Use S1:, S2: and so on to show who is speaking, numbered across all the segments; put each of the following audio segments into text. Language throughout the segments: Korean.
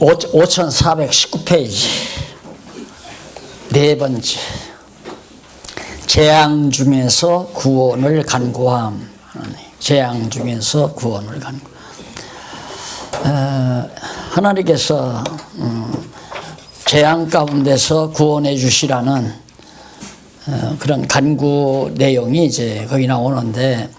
S1: 5419페이지 네 번째, 재앙 중에서 구원을 간구함. 재앙 중에서 구원을 간구함. 하나님께서 재앙 가운데서 구원해 주시라는 그런 간구 내용이 이제 거기 나오는데,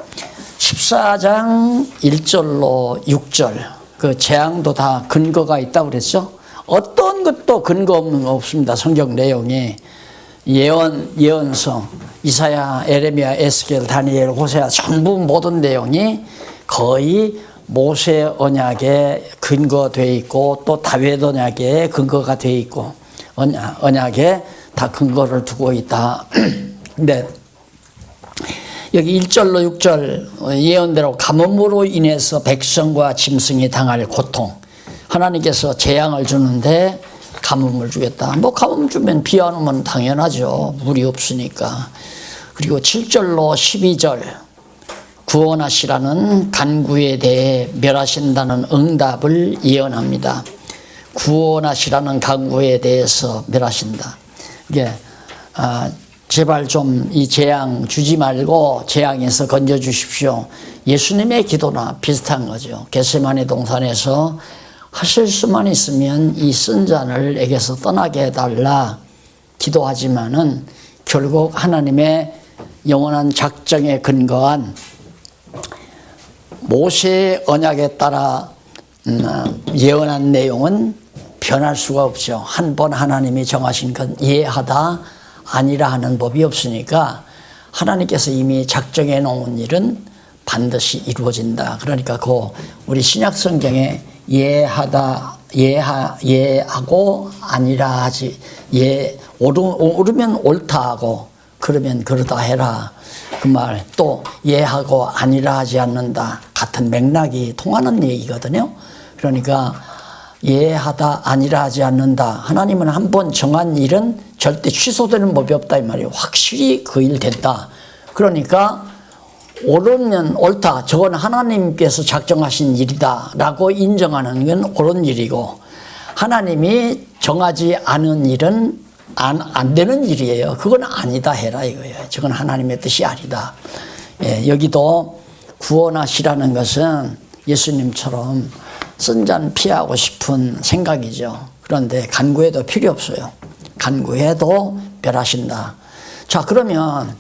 S1: 14장 1절로 6절, 그 재앙도 다 근거가 있다고 그랬죠. 어떤 것도 근거 없는 거 없습니다. 성경 내용이 예언서, 이사야, 에레미야, 에스겔, 다니엘, 호세아 전부 모든 내용이 거의 모세 언약에 근거되어 있고, 또 다윗 언약에 근거가 되어 있고, 언약에 다 근거를 두고 있다. 근데 여기 1절로 6절 예언대로 가뭄으로 인해서 백성과 짐승이 당할 고통, 하나님께서 재앙을 주는데 가뭄을 주겠다. 뭐 가뭄 주면 비 안 오면 당연하죠. 물이 없으니까. 그리고 7절로 12절 구원하시라는 간구에 대해 멸하신다는 응답을 예언합니다. 구원하시라는 간구에 대해서 멸하신다. 이게 제발 좀 이 재앙 주지 말고 재앙에서 건져 주십시오. 예수님의 기도나 비슷한 거죠. 겟세마네 동산에서 하실 수만 있으면 이 쓴 잔을 내게서 떠나게 해달라 기도하지만은 결국 하나님의 영원한 작정에 근거한 모세의 언약에 따라 예언한 내용은 변할 수가 없죠. 한 번 하나님이 정하신 건 예하다 아니라 하는 법이 없으니까 하나님께서 이미 작정해 놓은 일은 반드시 이루어진다. 그러니까 우리 신약 성경에 예하다, 예하고 아니라 하지, 옳으면 옳다 하고 그러면 그러다 해라. 그 말 또 예하고 아니라 하지 않는다. 같은 맥락이 통하는 얘기거든요. 그러니까 예하다 아니라 하지 않는다. 하나님은 한 번 정한 일은 절대 취소되는 법이 없다 이 말이에요. 확실히 그 일 됐다. 그러니까 옳으면 옳다. 저건 하나님께서 작정하신 일이다 라고 인정하는 건 옳은 일이고, 하나님이 정하지 않은 일은 안 되는 일이에요. 그건 아니다 해라 이거예요. 저건 하나님의 뜻이 아니다. 예, 여기도 구원하시라는 것은 예수님처럼 쓴 잔 피하고 싶은 생각이죠. 그런데 간구해도 필요 없어요. 간구해도 멸하신다. 자, 그러면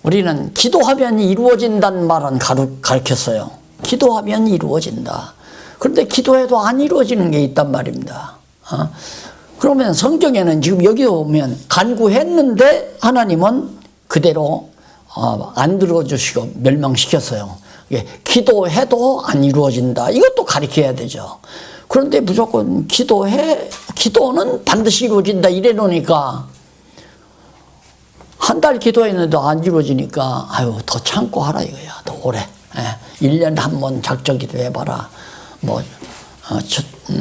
S1: 우리는 기도하면 이루어진다는 말은 가르쳤어요. 기도하면 이루어진다. 그런데 기도해도 안 이루어지는 게 있단 말입니다. 그러면 성경에는 지금 여기 오면 간구했는데 하나님은 그대로 안 들어주시고 멸망시켰어요. 기도해도 안 이루어진다. 이것도 가르쳐야 되죠. 그런데 무조건 기도는 반드시 이루어진다 이래 놓으니까 한 달 기도했는데 안 이루어지니까 아유 더 참고 하라 이거야. 더 오래. 1년에 한 번 작정 기도해봐라. 뭐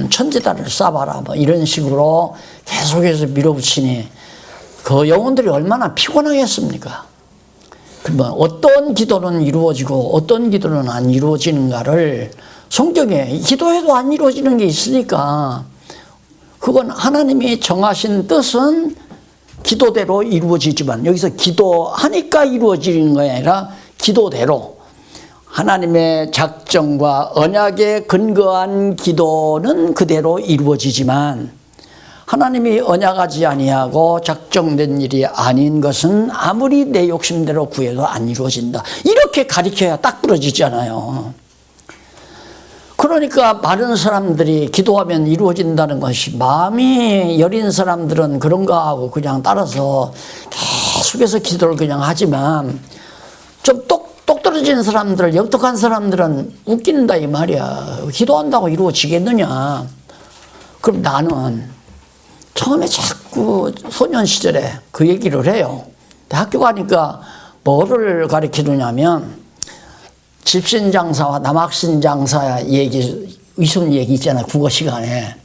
S1: 천지단을 쌓아봐라. 뭐 이런 식으로 계속해서 밀어붙이니 그 영혼들이 얼마나 피곤하겠습니까? 그러면 어떤 기도는 이루어지고 어떤 기도는 안 이루어지는가를 성경에 기도해도 안 이루어지는 게 있으니까 그건 하나님이 정하신 뜻은 기도대로 이루어지지만, 여기서 기도하니까 이루어지는 게 아니라 기도대로 하나님의 작정과 언약에 근거한 기도는 그대로 이루어지지만, 하나님이 언약하지 아니하고 작정된 일이 아닌 것은 아무리 내 욕심대로 구해도 안 이루어진다. 이렇게 가르쳐야 딱 부러지잖아요. 그러니까 많은 사람들이 기도하면 이루어진다는 것이, 마음이 여린 사람들은 그런가 하고 그냥 따라서 계속해서 기도를 그냥 하지만, 좀 똑 떨어지는 사람들, 영특한 사람들은 웃긴다 이 말이야. 기도한다고 이루어지겠느냐. 그럼 나는 처음에 자꾸 소년 시절에 그 얘기를 해요. 학교 가니까 뭐를 가르치느냐면 집신장사와 남학신장사 얘기, 의순 얘기 있잖아요. 국어 시간에.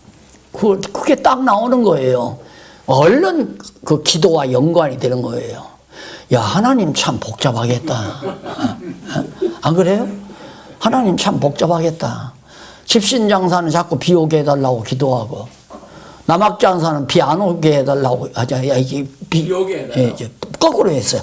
S1: 그게 딱 나오는 거예요. 얼른 그 기도와 연관이 되는 거예요. 야, 하나님 참 복잡하겠다. 안 그래요? 하나님 참 복잡하겠다. 집신장사는 자꾸 비 오게 해달라고 기도하고, 남학장사는 비 안 오게 해달라고, 이게
S2: 비 오게 해달라고.
S1: 예, 이제 거꾸로 했어요.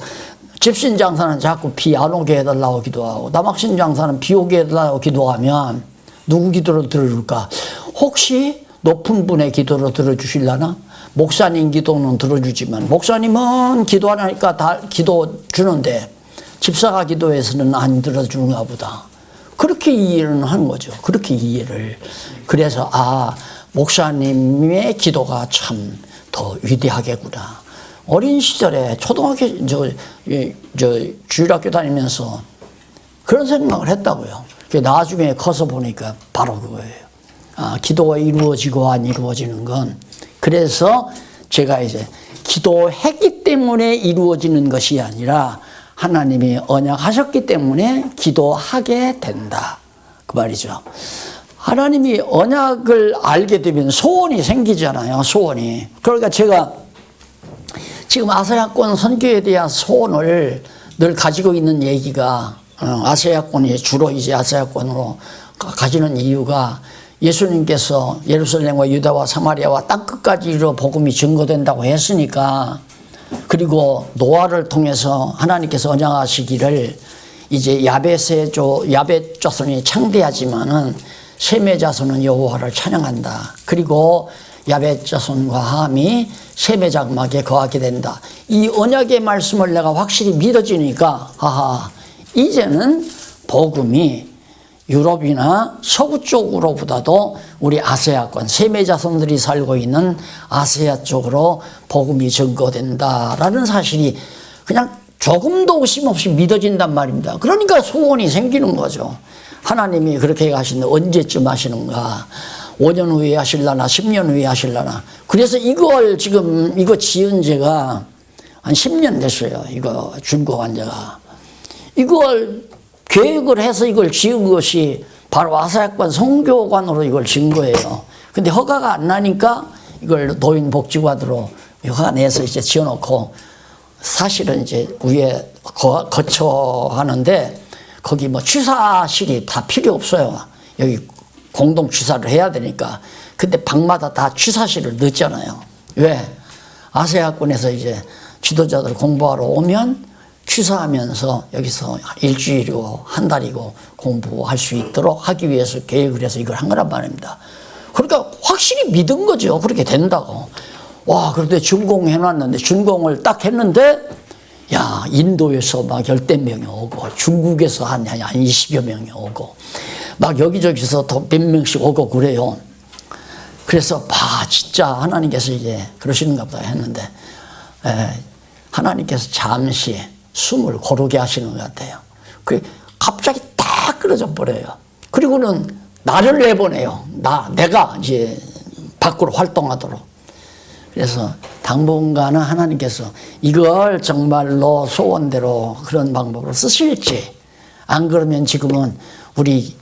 S1: 집신장사는 자꾸 비 안 오게 해달라고 기도하고, 남학신장사는 비 오게 해달라고 기도하면 누구 기도를 들어줄까? 혹시 높은 분의 기도를 들어주실라나? 목사님 기도는 들어주지만, 목사님은 기도하니까 다 기도 주는데, 집사가 기도해서는 안 들어주는가 보다. 그렇게 이해를 하는 거죠. 그렇게 이해를. 그래서, 목사님의 기도가 참 더 위대하겠구나. 어린 시절에 초등학교, 주일학교 다니면서 그런 생각을 했다고요. 나중에 커서 보니까 바로 그거예요. 기도가 이루어지고 안 이루어지는 건. 그래서 제가 이제 기도했기 때문에 이루어지는 것이 아니라 하나님이 언약하셨기 때문에 기도하게 된다. 그 말이죠. 하나님이 언약을 알게 되면 소원이 생기잖아요. 소원이. 그러니까 제가 지금 아시아권 선교에 대한 소원을 늘 가지고 있는 얘기가, 아시아권이 주로 이제 아시아권으로 가지는 이유가, 예수님께서 예루살렘과 유다와 사마리아와 땅끝까지 이르러 복음이 증거된다고 했으니까, 그리고 노아를 통해서 하나님께서 언약하시기를 이제 야벳 자손이 창대하지만은 셈의 자손은 여호와를 찬양한다. 그리고 야벳 자손과 함이 셈의 장막에 거하게 된다. 이 언약의 말씀을 내가 확실히 믿어지니까 이제는 복음이 유럽이나 서구 쪽으로보다도 우리 아시아권, 셈의 자손들이 살고 있는 아시아 쪽으로 복음이 증거된다라는 사실이 그냥 조금도 의심 없이 믿어진단 말입니다. 그러니까 소원이 생기는 거죠. 하나님이 그렇게 하시는데 언제쯤 하시는가? 5년 후에 하실라나 10년 후에 하실라나. 그래서 이걸 지금 이거 지은 지가 한 10년 됐어요. 이거 준공한 지가. 이걸 계획을 해서 이걸 지은 것이 바로 아사약관 성교관으로 이걸 지은 거예요. 근데 허가가 안 나니까 이걸 노인복지관으로 허가 내서 이제 지어놓고, 사실은 이제 위에 거처하는데 거기 뭐 취사실이 다 필요 없어요. 여기 공동 취사를 해야 되니까. 근데 방마다 다 취사실을 넣잖아요. 왜? 아세아권에서 이제 지도자들 공부하러 오면 취사하면서 여기서 일주일이고 한 달이고 공부할 수 있도록 하기 위해서 계획을 해서 이걸 한 거란 말입니다. 그러니까 확실히 믿은 거죠. 그렇게 된다고. 와, 그런데 준공해놨는데, 준공을 딱 했는데, 야, 인도에서 막 10대 명이 오고, 중국에서 한 20여 명이 오고, 막 여기저기서 더 몇 명씩 오고 그래요. 그래서, 진짜 하나님께서 이제 그러시는가 보다 했는데, 하나님께서 잠시 숨을 고르게 하시는 것 같아요. 갑자기 딱 끊어져 버려요. 그리고는 나를 내보내요. 내가 이제 밖으로 활동하도록. 그래서 당분간은 하나님께서 이걸 정말로 소원대로 그런 방법으로 쓰실지, 안 그러면 지금은 우리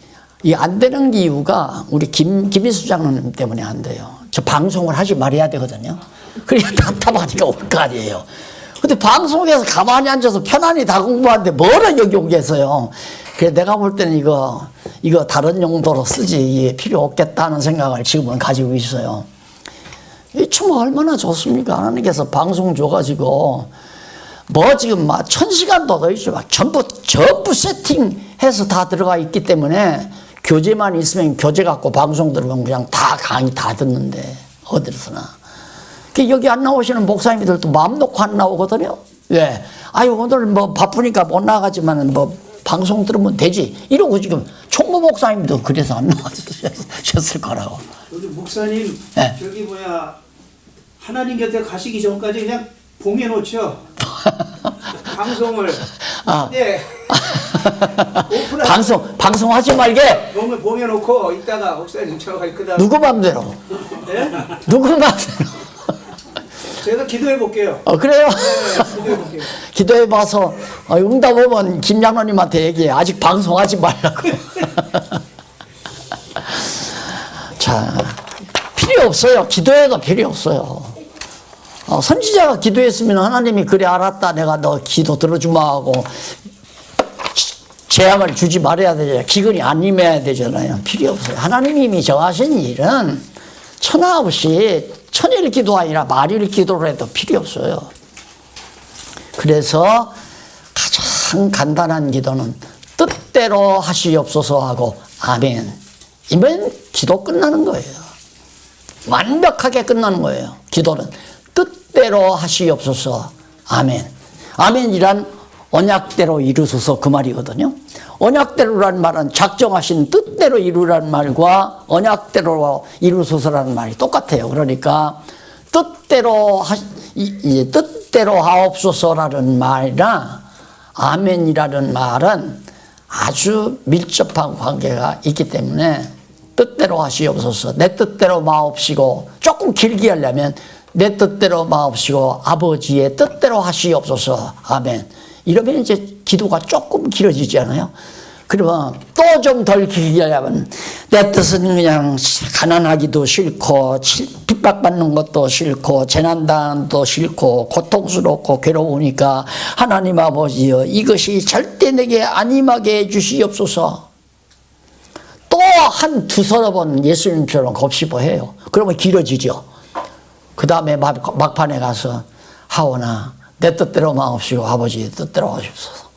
S1: 이 안 되는 이유가 우리 김희수 장로님 때문에 안 돼요. 저 방송을 하지 말아야 되거든요. 그러니까 답답하니까 올 거 아니에요. 근데 방송에서 가만히 앉아서 편안히 다 공부하는데 뭐를 여기 오겠어요. 그래서 내가 볼 때는 이거 다른 용도로 쓰지 필요 없겠다는 생각을 지금은 가지고 있어요. 이 참 얼마나 좋습니까? 하나님께서 방송 줘가지고 뭐 지금 막 1000시간도 더 있죠. 막 전부 세팅해서 다 들어가 있기 때문에 교재만 있으면 교재 갖고 방송 들으면 그냥 다 강의 다 듣는데 어디서나. 여기 안 나오시는 목사님들도 마음 놓고 안 나오거든요. 왜? 오늘 뭐 바쁘니까 못 나가지만 뭐 방송 들으면 되지. 이러고 지금 총무 목사님도 그래서 안 나와주셨을 거라고.
S2: 우리 목사님,
S1: 네.
S2: 저기 하나님 곁에 가시기 전까지 그냥 봉해놓죠. 방송을. 네.
S1: 방송하지 말게.
S2: 너무 봉해놓고 이따가 목사님 저가 그다음.
S1: 누구 맘대로.
S2: 네?
S1: 누구 맘대로.
S2: 제가 기도해 볼게요.
S1: 그래요?
S2: 네, 기도해 볼게요.
S1: 기도해 봐서 응답 오면 김양로님한테 얘기해. 아직 방송하지 말라고. 자, 필요 없어요. 기도해도 필요 없어요. 선지자가 기도했으면 하나님이 그래 알았다. 내가 너 기도 들어주마 하고 재앙을 주지 말아야 되잖아요. 기근이 안 임해야 되잖아요. 필요 없어요. 하나님이 이미 정하신 일은 천하 없이 천일 기도 아니라 만일 기도로 해도 필요 없어요. 그래서 가장 간단한 기도는 뜻대로 하시옵소서 하고 아멘. 이면 기도 끝나는 거예요. 완벽하게 끝나는 거예요. 기도는 뜻대로 하시옵소서 아멘. 아멘이란 언약대로 이루소서 그 말이거든요. 언약대로라는 말은 작정하신 뜻대로 이루라는 말과 언약대로 이루소서라는 말이 똑같아요. 그러니까 뜻대로 하옵소서라는 말이나 아멘이라는 말은 아주 밀접한 관계가 있기 때문에 뜻대로 하시옵소서, 내 뜻대로 마옵시고, 조금 길게 하려면 내 뜻대로 마옵시고 아버지의 뜻대로 하시옵소서 아멘. 이러면 이제 기도가 조금 길어지지 않아요? 그러면 또 좀 덜 길게 하려면 내 뜻은 그냥 가난하기도 싫고 핍박받는 것도 싫고 재난당도 싫고 고통스럽고 괴로우니까 하나님 아버지여 이것이 절대 내게 안 임하게 해주시옵소서. 또 한 두서너 번 예수님처럼 곱씹어해요. 그러면 길어지죠. 그 다음에 막판에 가서 하오나 내 뜻대로 마옵시고 아버지의 뜻대로 하시옵소서.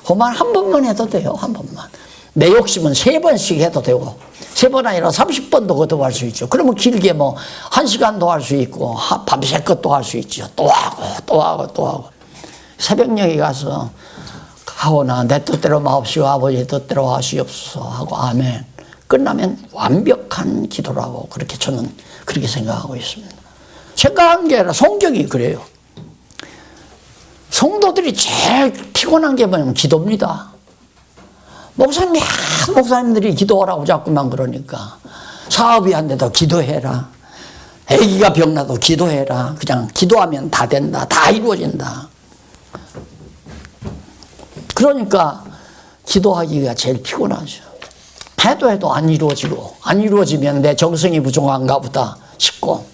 S1: 그만 한 번만 해도 돼요. 한 번만. 내 욕심은 3번씩 해도 되고 3번 아니라 30번도 거듭할 수 있죠. 그러면 길게 뭐 1시간도 할 수 있고 밤새껏 또 할 수 있죠. 또 하고 또 하고 또 하고. 새벽녘에 가서 하오나 내 뜻대로 마옵시고 아버지의 뜻대로 하시옵소서 하고 아멘. 끝나면 완벽한 기도라고 그렇게 저는 그렇게 생각하고 있습니다. 생각한 게 아니라 성경이 그래요. 성도들이 제일 피곤한 게 뭐냐면 기도입니다. 목사님들이 기도하라고 자꾸만 그러니까 사업이 안 돼도 기도해라. 아기가 병나도 기도해라. 그냥 기도하면 다 된다. 다 이루어진다. 그러니까 기도하기가 제일 피곤하죠. 해도 안 이루어지고 안 이루어지면 내 정성이 부족한가 보다 싶고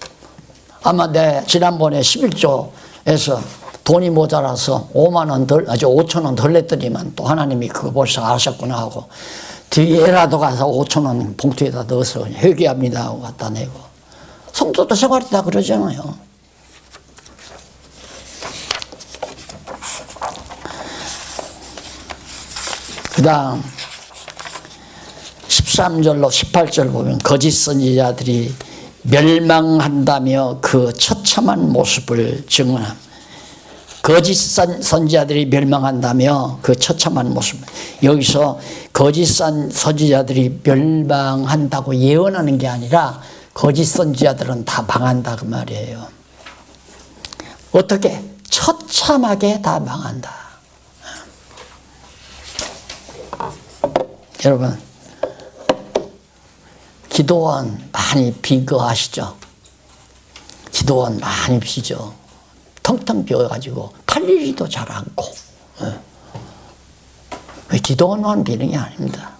S1: 아마 내 지난번에 11조에서 돈이 모자라서 5천 원 덜 냈더니만 또 하나님이 그거 벌써 아셨구나 하고 뒤에라도 가서 5천 원 봉투에다 넣어서 회개합니다 하고 갖다 내고 성도도 생활이 다 그러잖아요. 그 다음 13절로 18절 보면 거짓 선지자들이 멸망한다며 그 처참한 모습을 증언합니다. 거짓 선지자들이 멸망한다며 그 처참한 모습. 여기서 거짓 선지자들이 멸망한다고 예언하는 게 아니라 거짓 선지자들은 다 망한다 그 말이에요. 어떻게? 처참하게 다 망한다. 여러분 기도원 많이 빈 거 아시죠? 기도원 많이 비죠. 텅텅 비어가지고 팔리지도 잘 않고. 왜 기도원만 비는 게 아닙니다.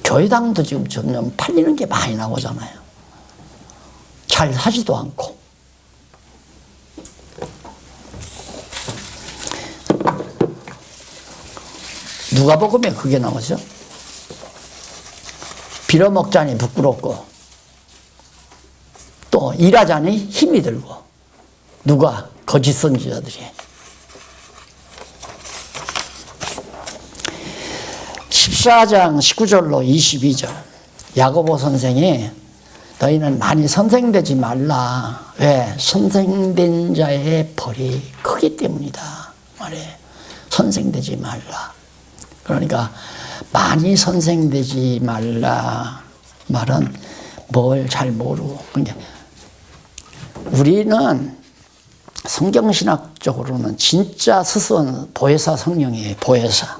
S1: 교회당도 지금 점점 팔리는 게 많이 나오잖아요. 잘 사지도 않고. 누가복음에 그게 나오죠. 빌어먹자니 부끄럽고 또 일하자니 힘이 들고. 누가? 거짓 선지자들이. 14장 19절로 22절 야고보 선생이 너희는 많이 선생되지 말라. 왜? 선생된 자의 벌이 크기 때문이다 말해. 선생되지 말라. 그러니까 많이 선생되지 말라 말은 뭘 잘 모르고. 그러니까 우리는 성경신학적으로는 진짜 스승은 보혜사 성령이에요. 보혜사.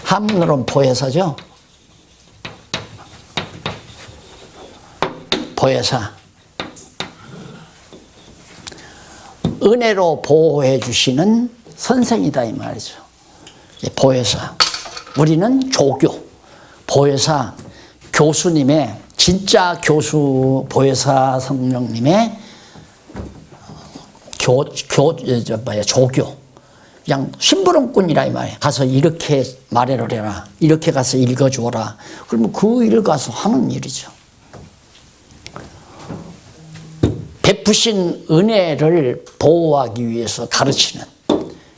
S1: 한문으로는 보혜사죠. 보혜사. 은혜로 보호해 주시는 선생이다 이 말이죠. 보혜사. 우리는 조교. 보혜사 교수님의 진짜 교수 보혜사 성령님의 조교. 그냥 심부름꾼이라 이 말이야. 가서 이렇게 말해라 해라. 이렇게 가서 읽어주어라. 그러면 그 일 가서 하는 일이죠. 베푸신 은혜를 보호하기 위해서 가르치는.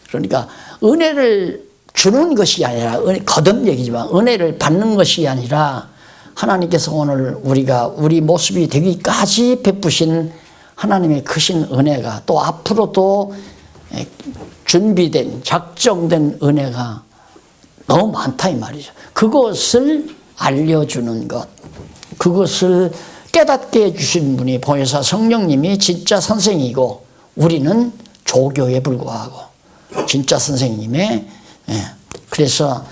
S1: 그러니까 은혜를 주는 것이 아니라, 거듭 얘기지만 은혜를 받는 것이 아니라 하나님께서 오늘 우리 모습이 되기까지 베푸신 하나님의 크신 은혜가 또 앞으로도 준비된 작정된 은혜가 너무 많다 이 말이죠. 그것을 알려주는 것, 그것을 깨닫게 해주신 분이 보혜사 성령님이 진짜 선생이고 우리는 조교에 불과하고 진짜 선생님의 그래서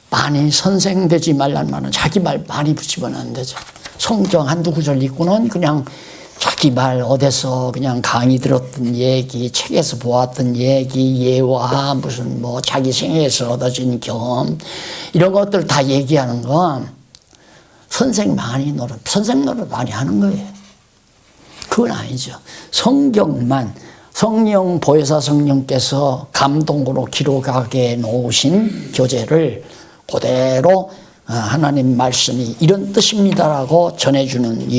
S1: 많이 선생되지 말란 말은 자기 말 많이 붙이면 안 되죠. 성경 한두 구절 읽고는 그냥 자기 말 어디서 그냥 강의 들었던 얘기, 책에서 보았던 얘기, 예화, 무슨 뭐 자기 생애에서 얻어진 경험 이런 것들 다 얘기하는 건 선생 노릇 많이 하는 거예요. 그건 아니죠. 성경만 성령 보혜사 성령께서 감동으로 기록하게 놓으신 교재를 그대로 하나님 말씀이 이런 뜻입니다라고 전해주는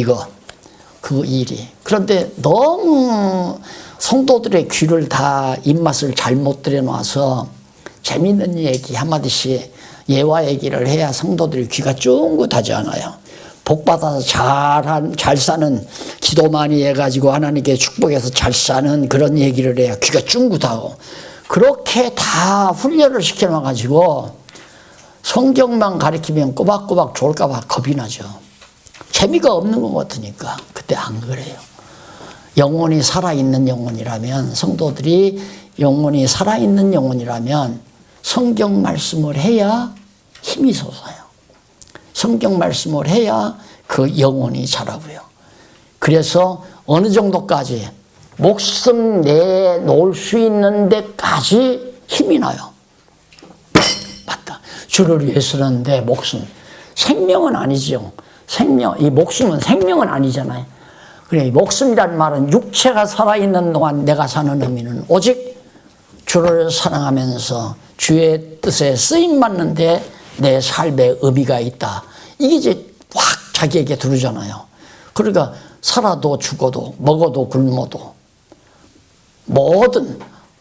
S1: 그 일이. 그런데 너무 성도들의 귀를 다 입맛을 잘못 들여놔서 재미있는 얘기 한마디씩 예화 얘기를 해야 성도들의 귀가 쫑긋하지 않아요. 복받아서 잘 사는, 기도 많이 해가지고 하나님께 축복해서 잘 사는 그런 얘기를 해야 귀가 쫑긋하고, 그렇게 다 훈련을 시켜놔가지고 성경만 가르치면 꼬박꼬박 좋을까봐 겁이 나죠. 재미가 없는 것 같으니까. 그때 안 그래요. 영혼이 살아있는 영혼이라면, 성도들이 영혼이 살아있는 영혼이라면 성경 말씀을 해야 힘이 솟아요. 성경 말씀을 해야 그 영혼이 자라고요. 그래서 어느 정도까지 목숨 내놓을 수 있는 데까지 힘이 나요. 맞다. 주를 위해서는 내 목숨. 생명은 아니죠. 이 목숨은 생명은 아니잖아요. 그래, 목숨이란 말은 육체가 살아있는 동안 내가 사는 의미는 오직 주를 사랑하면서 주의 뜻에 쓰임받는데 내 삶의 의미가 있다. 이게 이제 확 자기에게 들어오잖아요. 그러니까 살아도 죽어도 먹어도 굶어도 뭐든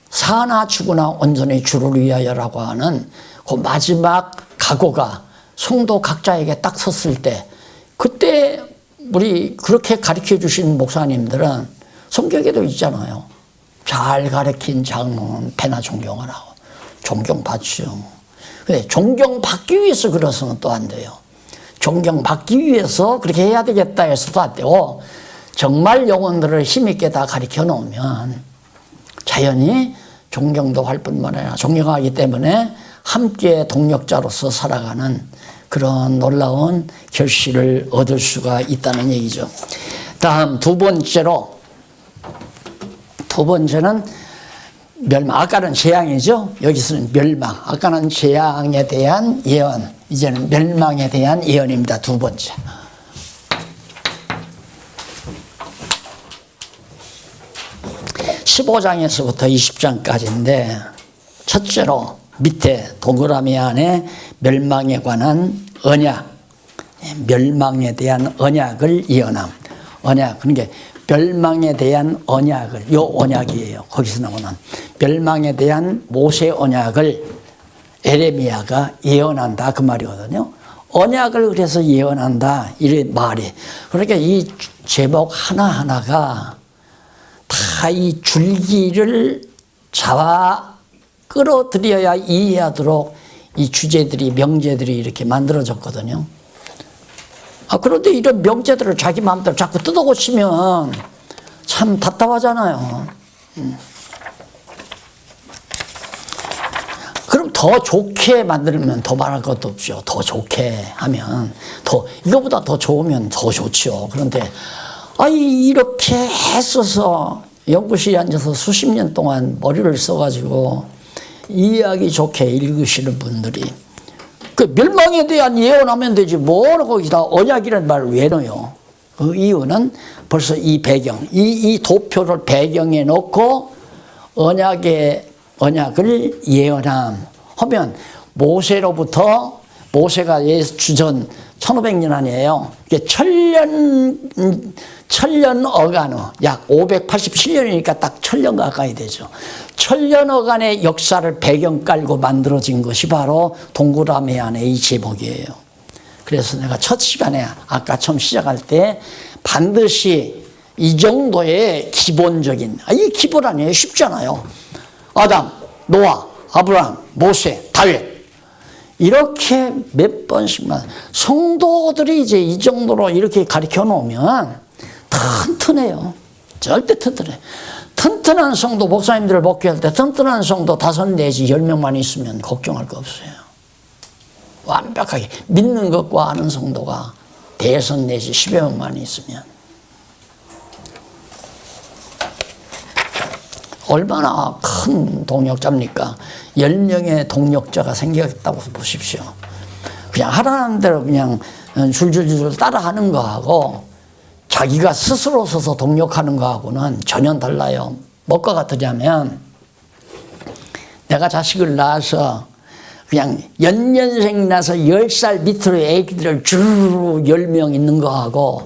S1: 사나 죽으나 온전히 주를 위하여라고 하는 그 마지막 각오가 성도 각자에게 딱 섰을 때, 그때 우리 그렇게 가르쳐 주신 목사님들은 성경에도 있잖아요. 잘 가르친 장로는 배나 존경하라고. 존경받죠. 근데 존경받기 위해서 그래서는 또 안 돼요. 존경받기 위해서 그렇게 해야 되겠다 해서도 안 되고, 정말 영혼들을 힘있게 다 가르쳐 놓으면 자연히 존경도 할 뿐만 아니라 존경하기 때문에 함께 동력자로서 살아가는 그런 놀라운 결실을 얻을 수가 있다는 얘기죠. 다음 두 번째는 멸망. 아까는 재앙이죠. 여기서는 멸망. 아까는 재앙에 대한 예언, 이제는 멸망에 대한 예언입니다. 두 번째. 15장에서부터 20장까지인데, 첫째로 밑에 동그라미 안에 멸망에 관한 언약, 멸망에 대한 언약을 예언함. 언약, 그러니까 멸망에 대한 언약을, 요 언약이에요. 거기서 나오는 멸망에 대한 모세 언약을 에레미야가 예언한다, 그 말이거든요. 언약을 그래서 예언한다, 이 말이. 그러니까 이 제목 하나하나가 다 이 줄기를 잡아 끌어들여야 이해하도록 이 주제들이, 명제들이 이렇게 만들어졌거든요. 그런데 이런 명제들을 자기 마음대로 자꾸 뜯어고치면 참 답답하잖아요. 그럼 더 좋게 만들면 더 말할 것도 없죠. 더 좋게 하면 이거보다 더 좋으면 더 좋죠. 그런데 이렇게 했어서 연구실에 앉아서 수십 년 동안 머리를 써가지고 이해하기 좋게 읽으시는 분들이 그 멸망에 대한 예언하면 되지 뭘 거기다 언약이라는 말을 왜 넣어요? 그 이유는 벌써 이 배경, 이 도표를 배경에 놓고 언약의 언약을 예언함 하면 모세로부터 모세가 예수 주전 1500년 아니에요. 이게 천년 어간후 약 587년이니까 딱 천년 가까이 되죠. 천년 어간의 역사를 배경 깔고 만들어진 것이 바로 동그라미안의 이 제목이에요. 그래서 내가 첫 시간에 아까 처음 시작할 때 반드시 이 정도의 기본적인, 이 기본 아니에요. 쉽잖아요. 아담, 노아, 아브라함, 모세, 다윗. 이렇게 몇 번씩만 성도들이 이제 이 정도로 이렇게 가르쳐 놓으면 튼튼해요. 절대 튼튼해. 튼튼한 성도, 목사님들을 목회할 때 튼튼한 성도 5 내지 10명만 있으면 걱정할 거 없어요. 완벽하게 믿는 것과 아는 성도가 5 내지 10여 명만 있으면 얼마나 큰 동력자입니까? 10명의 동력자가 생겼다고 보십시오. 그냥 하라는 대로 그냥 줄줄줄 따라하는 거하고 자기가 스스로 서서 동력하는 거하고는 전혀 달라요. 뭐가 같으냐면 내가 자식을 낳아서 그냥 연년생 나서 10살 밑으로 애기들을 주르르 10명 있는 거하고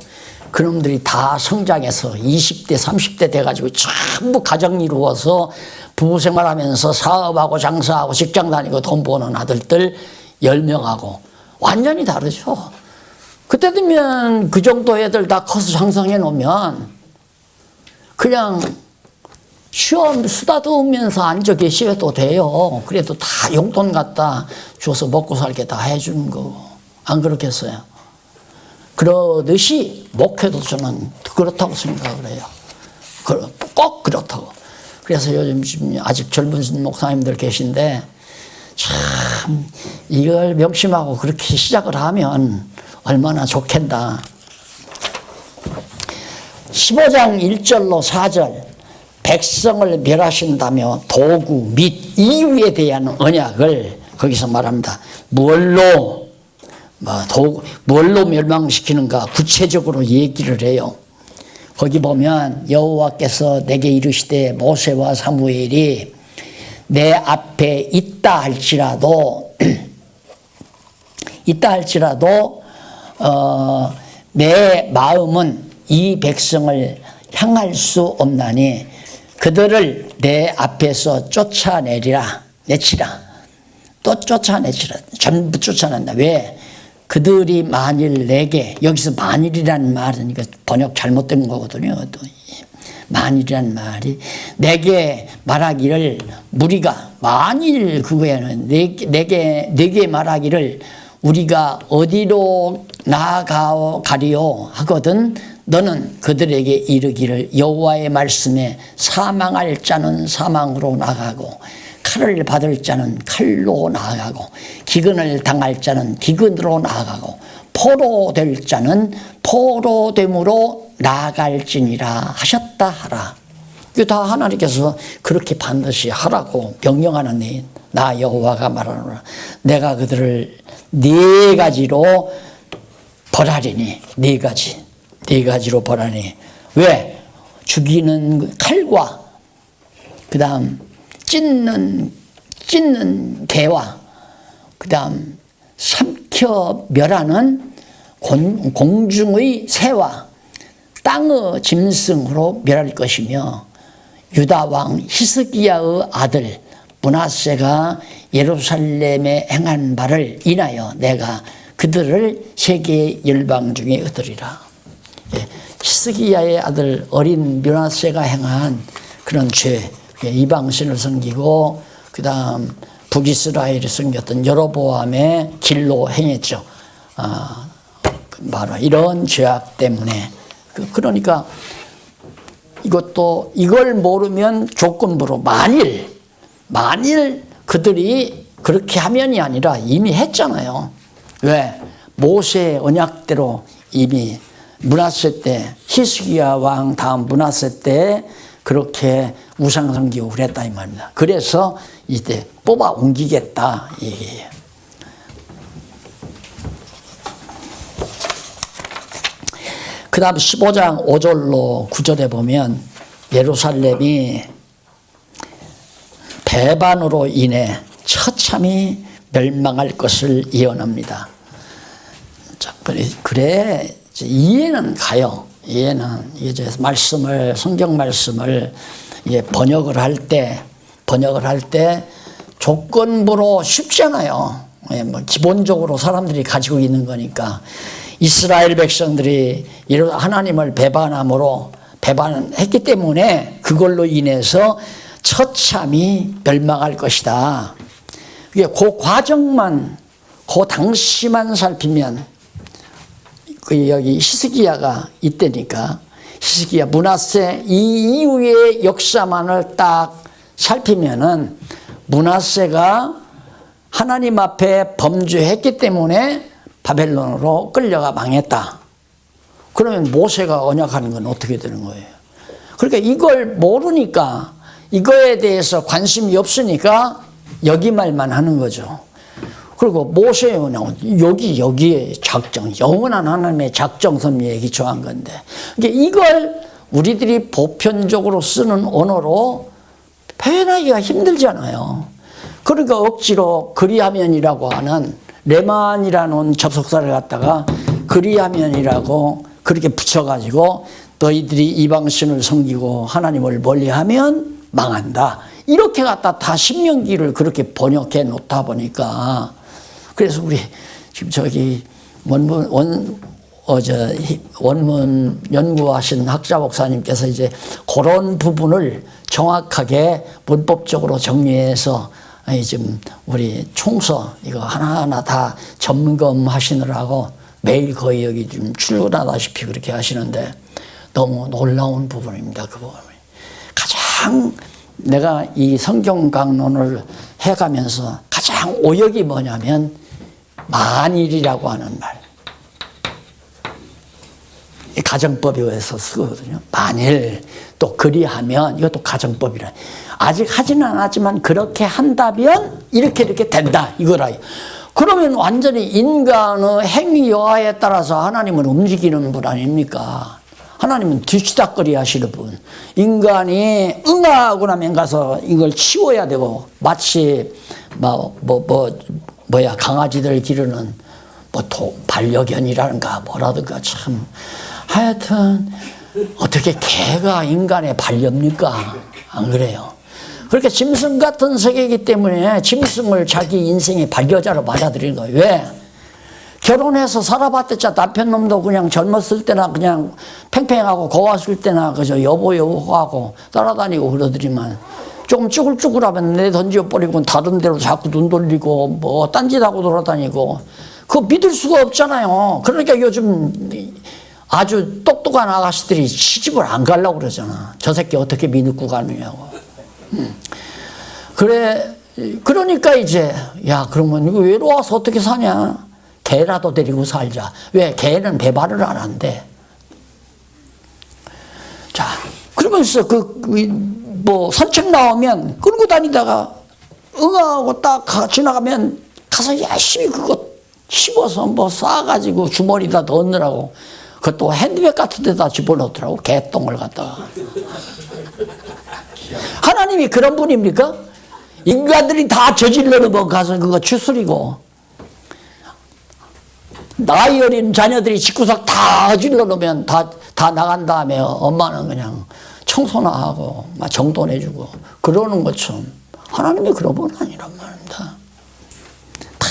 S1: 그놈들이 다 성장해서 20대, 30대 돼가지고 전부 가정 이루어서 부부 생활하면서 사업하고 장사하고 직장 다니고 돈 버는 아들들 10명하고 완전히 다르죠. 그때 되면 그 정도 애들 다 커서 장성해 놓으면 그냥 시험 쓰다듬으면서 앉아 계셔도 돼요. 그래도 다 용돈 갖다 줘서 먹고 살게 다 해주는 거고. 안 그렇겠어요? 그러듯이 목회도 저는 그렇다고 생각을 해요. 꼭 그렇다고. 그래서 요즘 지금 아직 젊은 목사님들 계신데 참 이걸 명심하고 그렇게 시작을 하면 얼마나 좋겠다. 15장 1절로 4절 백성을 멸하신다며 도구 및 이유에 대한 언약을 거기서 말합니다. 뭘로 멸망시키는가 구체적으로 얘기를 해요. 거기 보면 여호와께서 내게 이르시되 모세와 사무엘이 내 앞에 있다 할지라도 내 마음은 이 백성을 향할 수 없나니 그들을 내 앞에서 또 쫓아내치라. 전부 쫓아낸다. 왜? 그들이 만일 내게, 여기서 만일이라는 말은 이거 번역 잘못된 거거든요. 또 만일이라는 말이 내게 말하기를 무리가 만일 그거에는 내게 말하기를 우리가 어디로 나아가리요 하거든 너는 그들에게 이르기를 여호와의 말씀에 사망할 자는 사망으로 나가고 칼을 받을 자는 칼로 나아가고 기근을 당할 자는 기근으로 나아가고 포로될 자는 포로됨으로 나아갈지니라 하셨다 하라. 이거 다 하나님께서 그렇게 반드시 하라고 명령하는 일. 나 여호와가 말하노라. 내가 그들을 4가지로 벌하리니 4가지로 벌하니. 왜? 죽이는 칼과 그 다음 찢는 개와 그 다음 삼켜 멸하는 공중의 새와 땅의 짐승으로 멸할 것이며 유다 왕 히스기야의 아들 므낫세가 예루살렘에 행한 바를 인하여 내가 그들을 세계 열방 중에 얻으리라. 히스기야의 아들 어린 므낫세가 행한 그런 죄, 이방신을 섬기고 그 다음 북이스라엘을 섬겼던 여로보암의 길로 행했죠. 바로 이런 죄악 때문에. 그러니까 이걸 모르면 조건부로 만일 그들이 그렇게 하면이 아니라 이미 했잖아요. 왜? 모세의 언약대로 이미 므낫세 때 히스기야 왕 다음 므낫세 때 그렇게 우상 섬기고 그랬다 이 말입니다. 그래서 이때 뽑아 옮기겠다 얘기예요. 그 다음 15장 5절로 9절에 보면 예루살렘이 배반으로 인해 처참히 멸망할 것을 예언합니다. 자, 그래 이해는 가요. 이해는 이제 말씀을 성경 말씀을 번역을 할 때 조건부로 쉽잖아요. 뭐 기본적으로 사람들이 가지고 있는 거니까 이스라엘 백성들이 하나님을 배반했기 때문에 그걸로 인해서 처참히 멸망할 것이다. 그 과정만 그 당시만 살피면 여기 히스기야가 이때니까 히스기야 므낫세 이 이후의 역사만을 딱 살피면은 므낫세가 하나님 앞에 범죄했기 때문에 바벨론으로 끌려가 망했다. 그러면 모세가 언약하는 건 어떻게 되는 거예요? 그러니까 이걸 모르니까 이거에 대해서 관심이 없으니까 여기 말만 하는 거죠. 그리고 모세의 언약은 여기에 작정, 영원한 하나님의 작정섭리에 기초한 건데 이걸 우리들이 보편적으로 쓰는 언어로 표현하기가 힘들잖아요. 그러니까 억지로 그리하면이라고 하는 레만이라는 접속사를 갖다가 그리하면이라고 그렇게 붙여가지고 너희들이 이방신을 섬기고 하나님을 멀리하면 망한다. 이렇게 갖다 다 신명기를 그렇게 번역해 놓다 보니까 그래서 우리 지금 저기 원문 연구하신 학자 목사님께서 이제 그런 부분을 정확하게 문법적으로 정리해서 지금 우리 총서 이거 하나하나 다 점검하시느라고 매일 거의 여기 좀 출근하다시피 그렇게 하시는데 너무 놀라운 부분입니다. 그 부분이 가장 내가 이 성경 강론을 해가면서 가장 오역이 뭐냐면 만일이라고 하는 말. 이 가정법에서 쓰거든요. 만일 또 그리하면 이것도 가정법이라. 아직 하지는 않았지만 그렇게 한다면 이렇게 된다 이거라. 그러면 완전히 인간의 행위 여하에 따라서 하나님은 움직이는 분 아닙니까? 하나님은 뒤치다거리 하시는 분. 인간이 응하고 나면 가서 이걸 치워야 되고 마치 강아지들 기르는 반려견이라는가 뭐라든가 참 하여튼 어떻게 개가 인간의 반려입니까? 안 그래요? 그렇게 짐승 같은 세계이기 때문에 짐승을 자기 인생의 반려자로 받아들이는 거예요. 왜? 결혼해서 살아봤댔자 남편 놈도 그냥 젊었을 때나 그냥 팽팽하고 고왔을 때나 그저 여보 하고 따라다니고 그러더니만 조금 쭈글쭈글하면 내 던져버리고 다른 데로 자꾸 눈 돌리고 뭐 딴짓하고 돌아다니고 그거 믿을 수가 없잖아요. 그러니까 요즘 아주 똑똑한 아가씨들이 시집을 안 가려고 그러잖아. 저 새끼 어떻게 믿고 가느냐고. 그러니까 이제 야 그러면 이거 외로워서 어떻게 사냐. 개라도 데리고 살자. 왜? 개는 배반을 안 한대. 자, 그러면서 산책 나오면 끌고 다니다가 응하고 딱 지나가면 가서 열심히 그거 씹어서 싸가지고 주머니에다 넣느라고 그것도 핸드백 같은 데다 집어넣더라고. 개똥을 갖다가. 하나님이 그런 분입니까? 인간들이 다 저질러 놓으면 가서 그거 추스리고 나이 어린 자녀들이 집구석 다 질러 놓으면 다 나간 다음에 엄마는 그냥 청소나 하고 막 정돈해주고 그러는 것처럼 하나님이 그런 분 아니란 말입니다. 다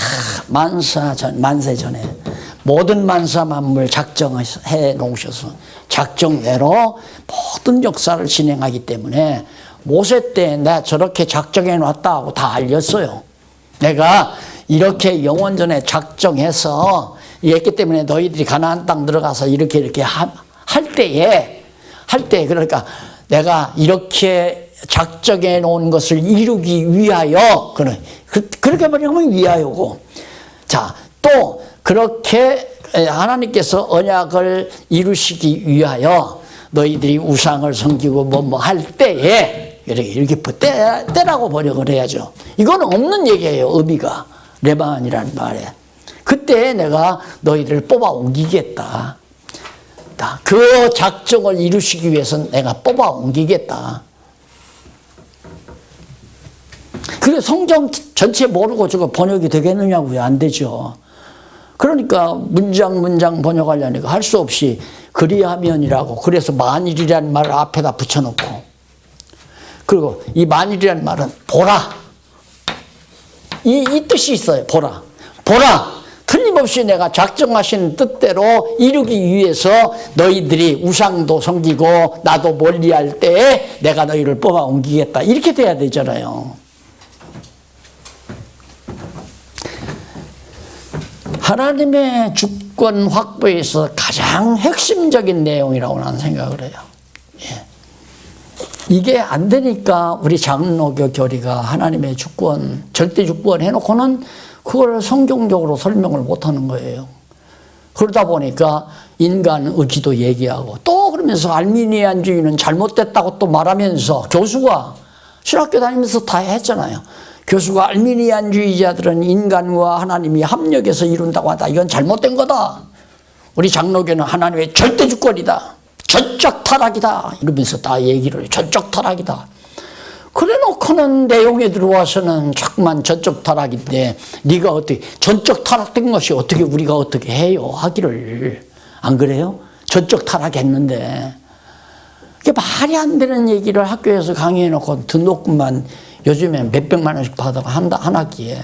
S1: 만세 전에 모든 만사 만물 작정해 놓으셔서 작정대로 모든 역사를 진행하기 때문에 모세 때 내가 저렇게 작정해 놨다 하고 다 알렸어요. 내가 이렇게 영원전에 작정해서 했기 때문에 너희들이 가나안 땅 들어가서 이렇게 할 때에 그러니까 내가 이렇게 작정해 놓은 것을 이루기 위하여 그렇게 말하면 위하여고 자 또 그렇게 하나님께서 언약을 이루시기 위하여 너희들이 우상을 섬기고 뭐 할 때에 이렇게 때라고 번역을 해야죠. 이건 없는 얘기예요. 의미가 레반이라는 말에. 그때 내가 너희들을 뽑아 옮기겠다. 그 작정을 이루시기 위해서 내가 뽑아 옮기겠다. 그래 성경 전체 모르고 저거 번역이 되겠느냐고요. 안 되죠. 그러니까 문장 번역하려니까 할 수 없이 그리하면이라고, 그래서 만일이라는 말을 앞에다 붙여놓고, 그리고 이 만일이라는 말은 보라, 이 뜻이 있어요. 보라 틀림없이 내가 작정하신 뜻대로 이루기 위해서 너희들이 우상도 섬기고 나도 멀리할 때에 내가 너희를 뽑아 옮기겠다, 이렇게 돼야 되잖아요. 하나님의 주권 확보에서 가장 핵심적인 내용이라고 나는 생각을 해요. 예. 이게 안 되니까 우리 장로교 교리가 하나님의 주권, 절대 주권 해놓고는 그걸 성경적으로 설명을 못하는 거예요. 그러다 보니까 인간 의지도 얘기하고, 또 그러면서 알미니안주의는 잘못됐다고 또 말하면서, 교수가 신학교 다니면서 다 했잖아요. 교수가 알미니안주의자들은 인간과 하나님이 합력해서 이룬다고 하다, 이건 잘못된 거다. 우리 장로교는 하나님의 절대 주권이다, 전적 타락이다, 이러면서 다 얘기를 해요. 전적 타락이다. 그래 놓고는 내용에 들어와서는 자꾸만 전적 타락인데, 네가 어떻게 전적 타락된 것이 어떻게 우리가 어떻게 해요 하기를, 안 그래요? 전적 타락했는데. 이게 말이 안 되는 얘기를 학교에서 강의해 놓고 등록금만 요즘에 몇백만 원씩 받아가 한 학기에.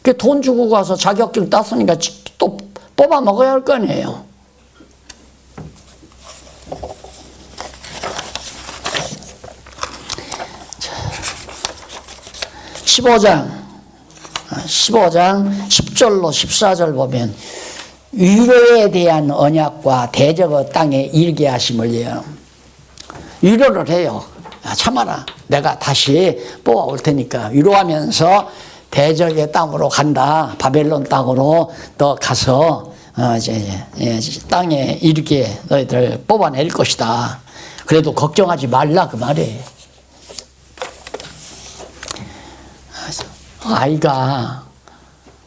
S1: 그 돈 주고 가서 자격증 땄으니까 또 뽑아 먹어야 할 거 아니에요. 자, 15장 10절로 14절 보면 위로에 대한 언약과 대적의 땅에 일게 하심을 예요. 위로를 해요. 참아라, 내가 다시 뽑아올 테니까. 위로하면서 대적의 땅으로 간다, 바벨론 땅으로 너 가서 땅에 이르게 너희들 뽑아낼 것이다. 그래도 걱정하지 말라, 그 말이에요.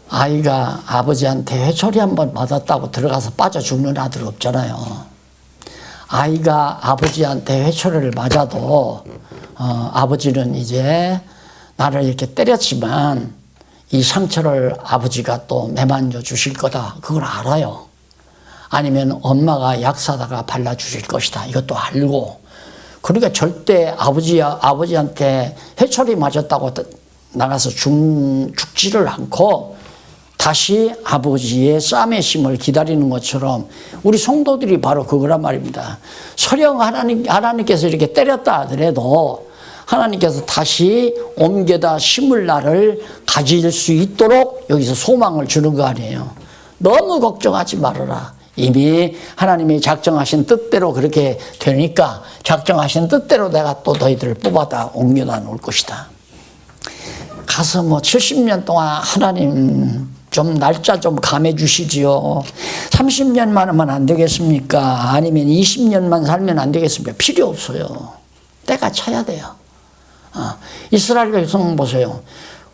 S1: 아이가 아버지한테 회초리 한번 맞았다고 들어가서 빠져 죽는 아들 없잖아요. 아이가 아버지한테 회초리를 맞아도 아버지는 이제 나를 이렇게 때렸지만 이 상처를 아버지가 또 매만져 주실 거다, 그걸 알아요. 아니면 엄마가 약 사다가 발라주실 것이다, 이것도 알고. 그러니까 절대 아버지한테 회초리 맞았다고 나가서 죽지를 않고 다시 아버지의 싸매심을 기다리는 것처럼 우리 성도들이 바로 그거란 말입니다. 설령 하나님께서 이렇게 때렸다 하더라도 하나님께서 다시 옮겨다 심을 날을 가질 수 있도록 여기서 소망을 주는 거 아니에요. 너무 걱정하지 말아라. 이미 하나님이 작정하신 뜻대로 그렇게 되니까 작정하신 뜻대로 내가 또 너희들을 뽑아다 옮겨다 놓을 것이다. 가서 70년 동안 하나님 좀 날짜 좀 감해 주시지요. 30년만 하면 안 되겠습니까? 아니면 20년만 살면 안 되겠습니까? 필요 없어요. 때가 차야 돼요. 이스라엘 백성 보세요.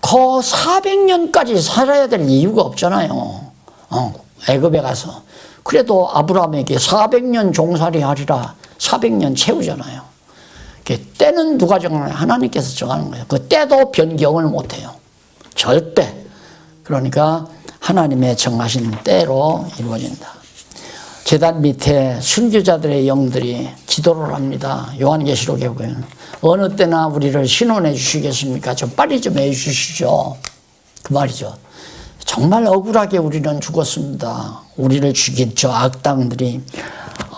S1: 400년까지 살아야 될 이유가 없잖아요. 애굽에 가서. 그래도 아브라함에게 400년 종살이 하리라 400년 채우잖아요. 때는 누가 정하냐? 하나님께서 정하는 거예요. 그 때도 변경을 못해요. 절대. 그러니까 하나님의 정하신 때로 이루어진다. 제단 밑에 순교자들의 영들이 기도를 합니다. 요한계시록에 보면 어느 때나 우리를 신원해 주시겠습니까? 좀 빨리 좀 해 주시죠. 그 말이죠. 정말 억울하게 우리는 죽었습니다. 우리를 죽인 저 악당들이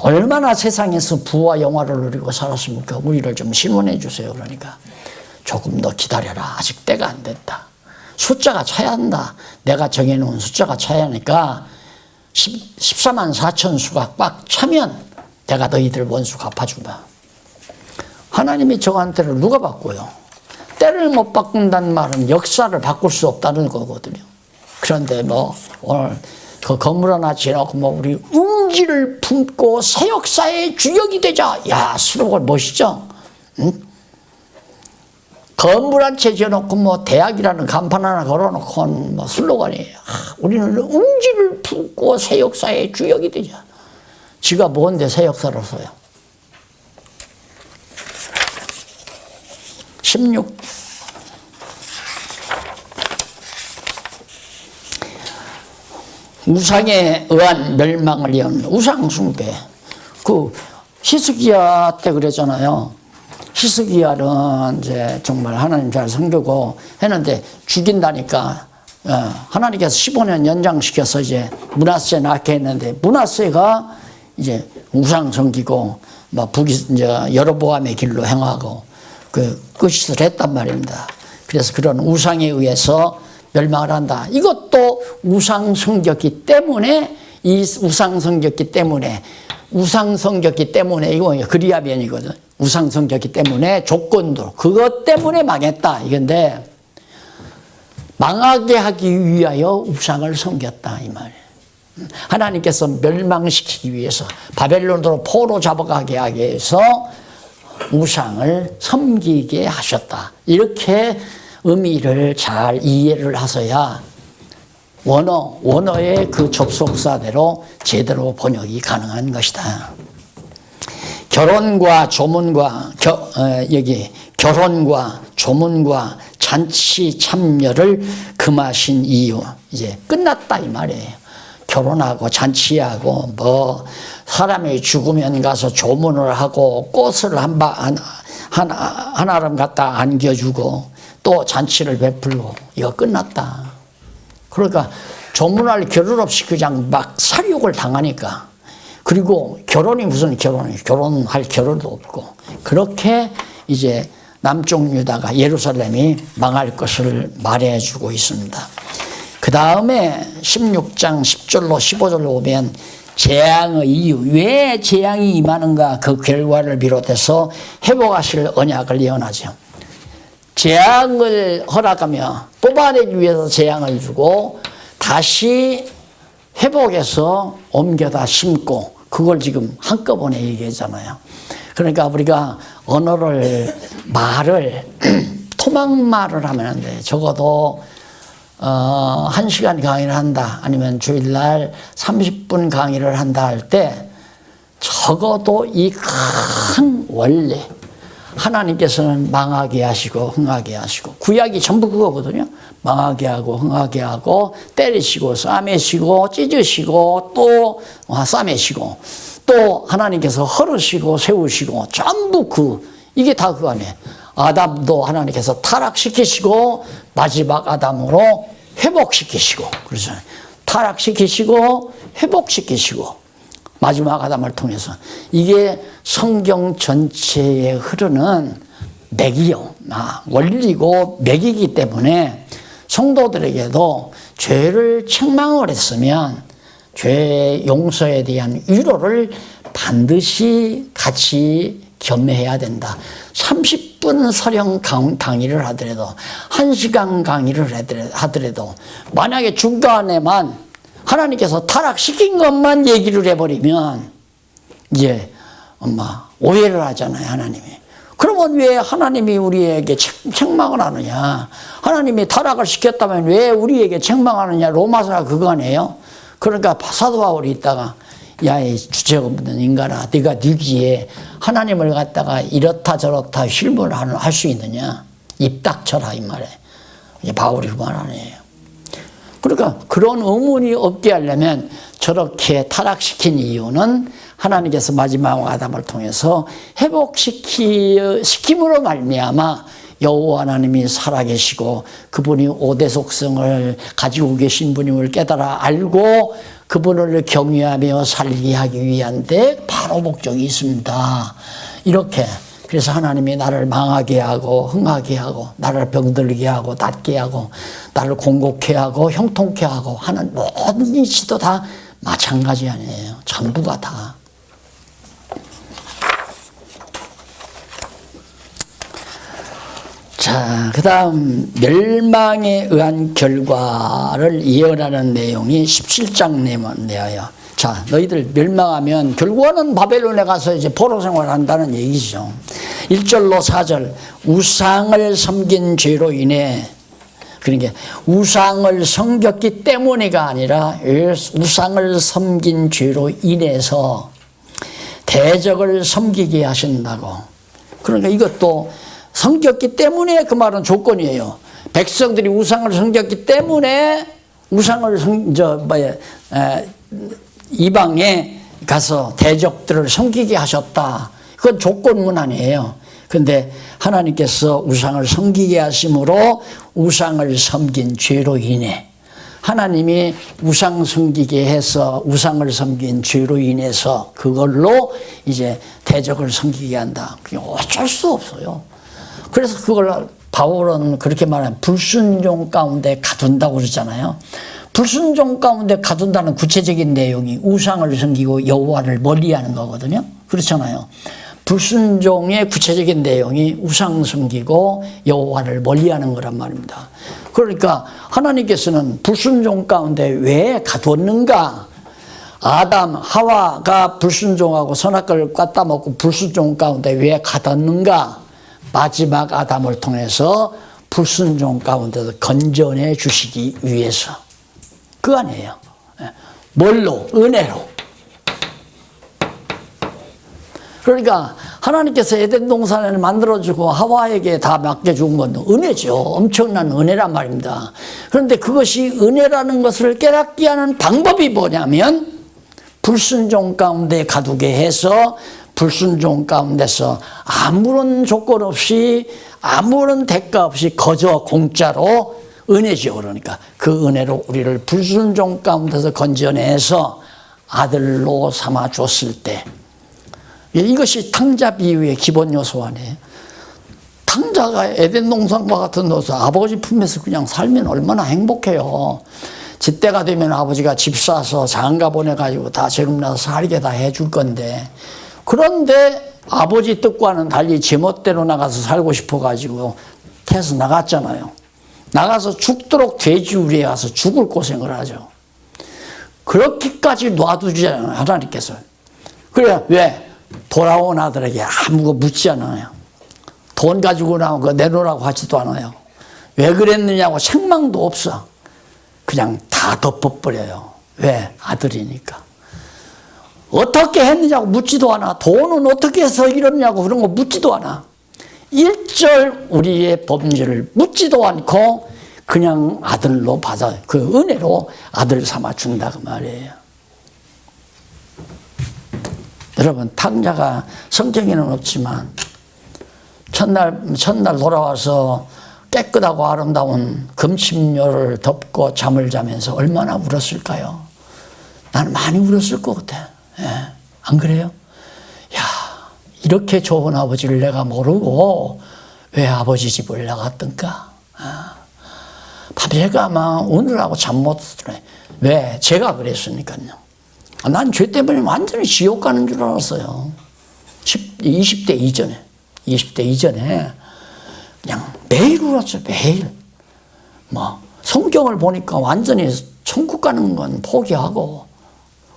S1: 얼마나 세상에서 부와 영화를 누리고 살았습니까? 우리를 좀 신원해 주세요. 그러니까 조금 더 기다려라. 아직 때가 안 됐다. 숫자가 차야 한다. 내가 정해놓은 숫자가 차야 하니까 14만 4천 수가 꽉 차면 내가 너희들 원수 갚아준다. 하나님이 정한 때를 누가 바꿔요? 때를 못 바꾼다는 말은 역사를 바꿀 수 없다는 거거든요. 그런데 오늘 그 건물 하나 지어놓고 우리 웅지를 품고 새 역사의 주역이 되자. 야, 슬로건 멋있죠? 응? 건물 한 채 지어놓고 대학이라는 간판 하나 걸어놓고 슬로건이에요. 우리는 웅지를 품고 새 역사의 주역이 되자. 지가 뭔데 새 역사를 써요? 16 우상에 의한 멸망을 이은 우상 숭배. 그 히스기야 때 그랬잖아요. 히스기야는 이제 정말 하나님 잘 섬기고 했는데 죽인다니까 하나님께서 15년 연장시켜서 이제 므낫세 낳게 했는데 므낫세가 이제 우상 섬기고 뭐 이제 여로보암의 길로 행하고 그 끝을 했단 말입니다. 그래서 그런 우상에 의해서 멸망을 한다. 이것도 우상 섬겼기 때문에 우상 섬겼기 때문에 이거 그리하면이거든. 우상 섬겼기 때문에 조건도 그것 때문에 망했다 이건데 망하게 하기 위하여 우상을 섬겼다 이 말이에요. 하나님께서 멸망시키기 위해서 바벨론으로 포로 잡아가게 하기 위해서 우상을 섬기게 하셨다. 이렇게 의미를 잘 이해를 하셔야 원어의 그 접속사대로 제대로 번역이 가능한 것이다. 결혼과 조문과 결혼과 조문과 잔치 참여를 금하신 이유 이제 끝났다 이 말이에요. 결혼하고 잔치하고 뭐 사람이 죽으면 가서 조문을 하고 꽃을 하나름 갖다 안겨주고 또 잔치를 베풀고 이거 끝났다. 그러니까 조문할 겨를 없이 그냥 막 살육을 당하니까 그리고 결혼이 무슨 결혼할 겨를도 없고 그렇게 이제 남쪽 유다가 예루살렘이 망할 것을 말해주고 있습니다. 그 다음에 16장 10절로 15절로 보면 재앙의 이유, 왜 재앙이 임하는가 그 결과를 비롯해서 회복하실 언약을 예언하죠. 재앙을 허락하며 뽑아내기 위해서 재앙을 주고 다시 회복해서 옮겨다 심고 그걸 지금 한꺼번에 얘기하잖아요. 그러니까 우리가 말을 토막말을 하면 안 돼. 적어도 1시간 강의를 한다 아니면 주일날 30분 강의를 한다 할 때 적어도 이 큰 원리 하나님께서는 망하게 하시고 흥하게 하시고 구약이 전부 그거거든요. 망하게 하고 흥하게 하고 때리시고 싸매시고 찢으시고 또 싸매시고 또 하나님께서 헐으시고 세우시고 전부 이게 다 그거 아니에요. 아담도 하나님께서 타락시키시고 마지막 아담으로 회복시키시고 그렇죠. 타락시키시고 회복시키시고 마지막 아담을 통해서 이게 성경 전체에 흐르는 맥이요. 원리고 맥이기 때문에 성도들에게도 죄를 책망을 했으면 죄 용서에 대한 위로를 반드시 같이 겸해야 된다. 30분 서령 강의를 하더라도 1시간 강의를 하더라도 만약에 중간에만 하나님께서 타락시킨 것만 얘기를 해버리면 이제 오해를 하잖아요. 하나님이. 그러면 왜 하나님이 우리에게 책망을 하느냐. 하나님이 타락을 시켰다면 왜 우리에게 책망하느냐. 로마서가 그거 아니에요. 그러니까 사도 바울이 있다가 야, 이 주책 없는 인간아, 네가 네기에 하나님을 갖다가 이렇다 저렇다 힐문할 수 있느냐? 입 닥쳐라 이 말에. 이제 바울이 그 말 아니에요. 그러니까 그런 의문이 없게 하려면 저렇게 타락시킨 이유는 하나님께서 마지막 아담을 통해서 회복시킴으로 말미암아 여호와 하나님이 살아계시고 그분이 오대속성을 가지고 계신 분임을 깨달아 알고 그분을 경외하며 살게 하기 위한 데 바로 목적이 있습니다. 이렇게 그래서 하나님이 나를 망하게 하고 흥하게 하고 나를 병들게 하고 낫게 하고 나를 공곡해 하고 형통케 하고 하는 모든 이치도 다 마찬가지 아니에요. 전부가 다. 자, 그 다음 멸망에 의한 결과를 예언하는 내용이 17장 내어요. 자, 너희들 멸망하면 결국은 바벨론에 가서 이제 포로 생활을 한다는 얘기죠. 1절로 4절 우상을 섬긴 죄로 인해 그러니까 우상을 섬겼기 때문에가 아니라 우상을 섬긴 죄로 인해서 대적을 섬기게 하신다고. 그러니까 이것도 섬겼기 때문에 그 말은 조건이에요. 백성들이 우상을 섬겼기 때문에 우상을 이방에 가서 대적들을 섬기게 하셨다. 그건 조건문 아니에요. 근데 하나님께서 우상을 섬기게 하심으로 우상을 섬긴 죄로 인해 하나님이 우상 섬기게 해서 우상을 섬긴 죄로 인해서 그걸로 이제 대적을 섬기게 한다. 그게 어쩔 수 없어요. 그래서 그걸 바울은 그렇게 말하면 불순종 가운데 가둔다고 그러잖아요. 불순종 가운데 가둔다는 구체적인 내용이 우상을 섬기고 여호와를 멀리하는 거거든요. 그렇잖아요. 불순종의 구체적인 내용이 우상 섬기고 여호와를 멀리하는 거란 말입니다. 그러니까 하나님께서는 불순종 가운데 왜 가두었는가? 아담, 하와가 불순종하고 선악과를 꽈따 먹고 불순종 가운데 왜 가뒀는가? 마지막 아담을 통해서 불순종 가운데서 건져내 주시기 위해서. 그거 아니에요. 뭘로? 은혜로. 그러니까 하나님께서 에덴 동산을 만들어주고 하와에게 다 맡겨준 건 은혜죠. 엄청난 은혜란 말입니다. 그런데 그것이 은혜라는 것을 깨닫게 하는 방법이 뭐냐면 불순종 가운데 가두게 해서 불순종 가운데서 아무런 조건 없이 아무런 대가 없이 거저 공짜로 은혜죠. 그러니까 그 은혜로 우리를 불순종 가운데서 건져내서 아들로 삼아 줬을 때 이것이 탕자 비유의 기본 요소 아니에요. 탕자가 에덴 동산과 같은 데서 아버지 품에서 그냥 살면 얼마나 행복해요. 집때가 되면 아버지가 집 사서 장가 보내가지고 다 재금나서 살게 다 해줄 건데 그런데 아버지 뜻과는 달리 제멋대로 나가서 살고 싶어가지고 태서 나갔잖아요. 나가서 죽도록 돼지우리에 가서 죽을 고생을 하죠. 그렇게까지 놔두잖아요. 하나님께서. 그래 왜? 돌아온 아들에게 아무거 묻지 않아요. 돈 가지고 나온 거 내놓으라고 하지도 않아요. 왜 그랬느냐고 책망도 없어. 그냥 다 덮어버려요. 왜? 아들이니까. 어떻게 했느냐고 묻지도 않아. 돈은 어떻게 해서 이러냐고 그런 거 묻지도 않아. 일절 우리의 범죄를 묻지도 않고 그냥 아들로 받아 그 은혜로 아들 삼아 준다 그 말이에요. 여러분 탕자가 성경에는 없지만 첫날 돌아와서 깨끗하고 아름다운 금침료를 덮고 잠을 자면서 얼마나 울었을까요? 나는 많이 울었을 것 같아. 예, 안 그래요? 야, 이렇게 좋은 아버지를 내가 모르고 왜 아버지 집을 나갔던가? 밤새가 막 우느라고 잠 못 들어요. 왜? 제가 그랬으니까요. 난 죄 때문에 완전히 지옥 가는 줄 알았어요. 20대 이전에 그냥 매일 울었어요. 매일. 성경을 보니까 완전히 천국 가는 건 포기하고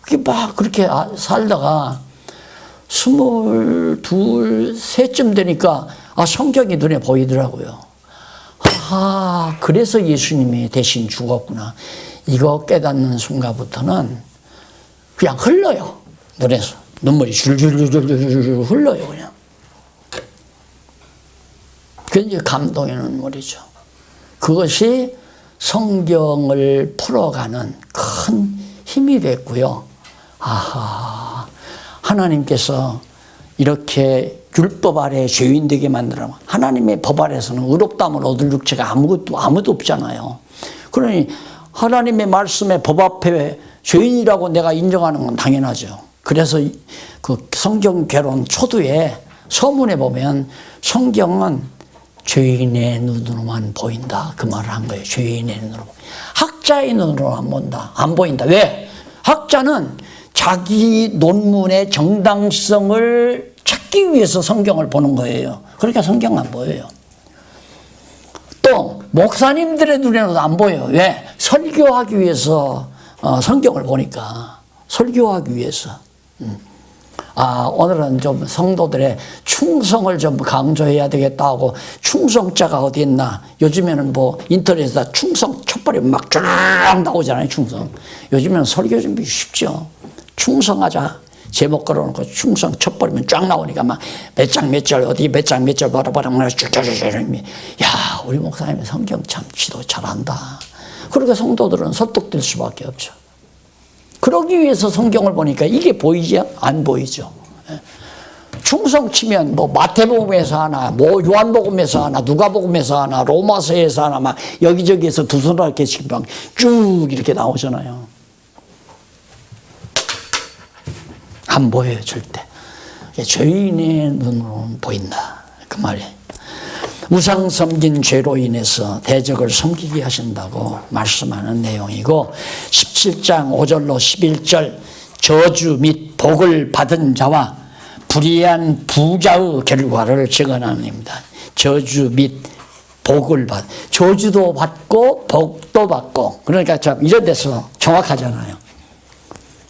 S1: 그게 막 그렇게 살다가 22, 3쯤 되니까 성경이 눈에 보이더라고요. 그래서 예수님이 대신 죽었구나. 이거 깨닫는 순간부터는 그냥 흘러요. 눈에서. 눈물이 줄줄줄줄줄 흘러요. 그냥. 그게 이제 감동의 눈물이죠. 그것이 성경을 풀어가는 큰 힘이 됐고요. 하나님께서 이렇게 율법 아래 죄인 되게 만들어. 하나님의 법 아래서는 의롭다함을 얻을 육체가 아무도 없잖아요. 그러니 하나님의 말씀의 법 앞에 죄인이라고 내가 인정하는 건 당연하죠. 그래서 그 성경 개론 초두에 서문에 보면 성경은 죄인의 눈으로만 보인다. 그 말을 한 거예요. 죄인의 눈으로. 학자의 눈으로 안 보인다. 왜? 학자는 자기 논문의 정당성을 찾기 위해서 성경을 보는 거예요. 그러니까 성경 안 보여요. 또 목사님들의 눈에는 안 보여요. 왜? 설교하기 위해서 성경을 보니까. 설교하기 위해서. 오늘은 좀 성도들의 충성을 좀 강조해야 되겠다 하고 충성자가 어디 있나. 요즘에는 인터넷에다 충성 촛불이 막 쫙 나오잖아요. 충성. 요즘에는 설교 준비 쉽죠. 충성하자. 제목 걸어놓고 충성 촛불이면 쫙 나오니까 막 몇 장 몇 절 어디 몇 장 몇 절 바라바라 쭉쭉쭉쭉. 야, 우리 목사님이 성경 참 지도 잘한다. 그러니까 성도들은 설득될 수밖에 없죠. 그러기 위해서 성경을 보니까 이게 보이죠? 안 보이죠. 충성 치면 뭐 마태복음에서 하나, 뭐 요한복음에서 하나, 누가복음에서 하나, 로마서에서 하나, 막 여기저기에서 두 손으로 이렇게 쭉 이렇게 나오잖아요. 안 보여요, 절대. 죄인의 눈으로는 보인다. 그 말이에요. 우상 섬긴 죄로 인해서 대적을 섬기게 하신다고 말씀하는 내용이고, 17장 5절로 11절 저주 및 복을 받은 자와 불의한 부자의 결과를 증언합니다. 저주 및 복을 저주도 받고 복도 받고. 그러니까 참 이런 데서 정확하잖아요.